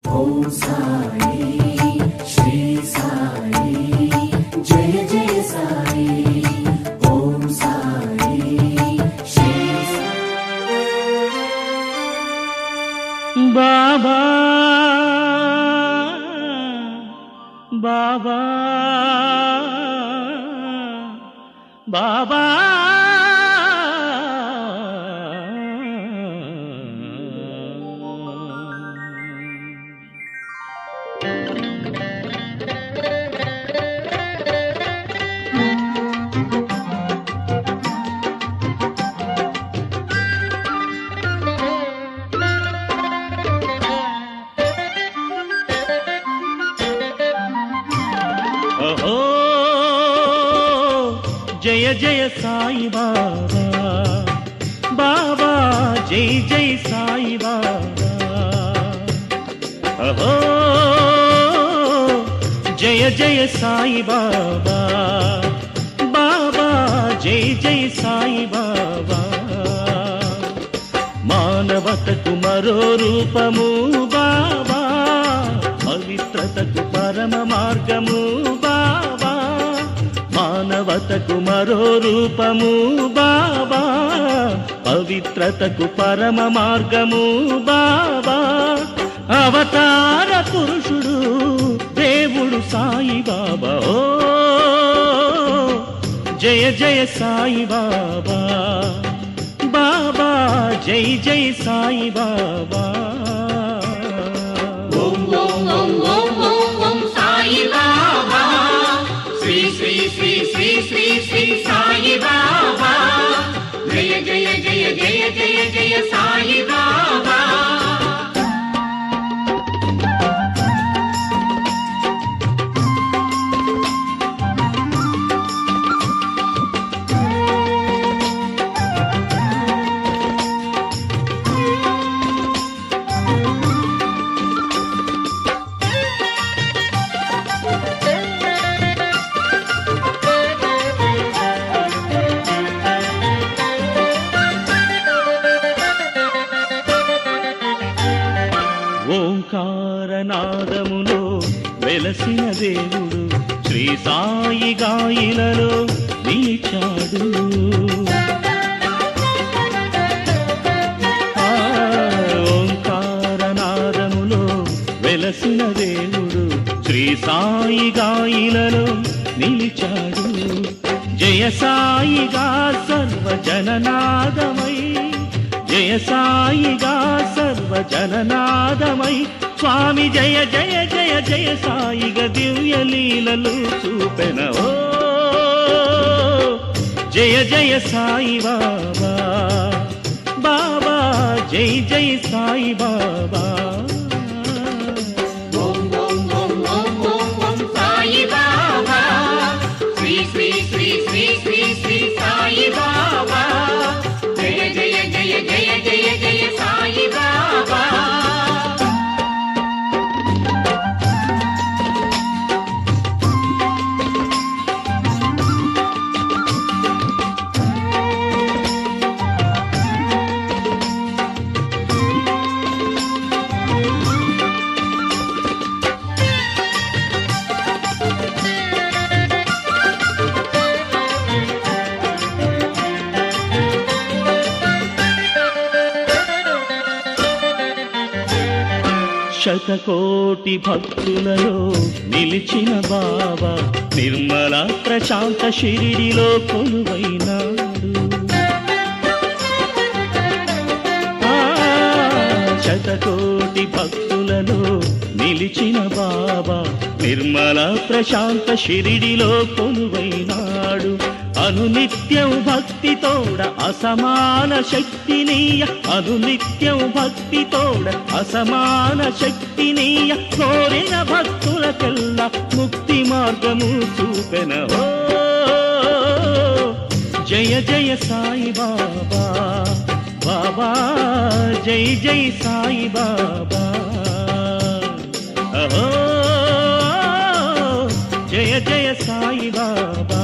ఓం సాయి శ్రీ సాయి జయ జయ సాయి ఓం సాయి శ్రీ బాబా బాబా బాబా ఓహో జయ జయ సాయి బాబా బాబా జై జై సాయి బాబా ఓహో జయ జయ సాయి బాబా బాబా జై జై సాయి బాబా మానవతకు మరో రూపము బాబా పవిత్రతకు పరమ మార్గము బాబా మానవతకు మరో రూపము బాబా పవిత్రతకు పరమ మార్గము బాబా అవతార పురుషుడు దేవుడు సాయి బాబా ఓ జయ జయ సాయి బాబా బాబా జై జై సాయి బాబా ఓం ఓం ఓం ఓం ఓం ఓం సాయి బాబా శ్రీ శ్రీ శ్రీ శ్రీ శ్రీ శ్రీ సాయి బాబా జయ జయ జయ జయ జయ జయ సాయి బాబా ఓంకారనాదములో వెలసిన దేవుడు శ్రీ సాయి గాయిలలో నిలిచాడు ఓంకారనాదములో వెలసిన దేవుడు శ్రీ సాయి గాయిలలో నిలిచాడు జయ సాయిగా సర్వజననాదమై జయ సాయిగా సర్వజననాదమై స్వామి జయ జయ జయ జయ సాయిగ దివ్య లీలలు చూపెన ఓ జయ జయ సాయి బాబా బాబా జై జై సాయి బాబా ఓం ఓం ఓం ఓం ఓం ఓం సాయి బాబా శ్రీ శ్రీ శ్రీ శ్రీ శ్రీ శ్రీ సాయి బాబా జయ జయ జయ జయ జయ జయ సాయి బాబా శతకోటి భక్తులలో నిలిచిన బాబా నిర్మల ప్రశాంత షిరిడిలో కొలువైనాడు శతకోటి భక్తులలో నిలిచిన బాబా నిర్మల ప్రశాంత షిరిడిలో కొలువైనాడు అనునిత్యం భక్తితోడ అసమాన శక్తినీయ అనునిత్యం భక్తితోడ అసమాన శక్తినీయ కోరిన భక్తులకెల్లా ముక్తి మార్గము చూపెన ఓ జయ జయ సాయి బాబా బాబా జై జై సాయి బాబా ఓ జయ జయ సాయి బాబా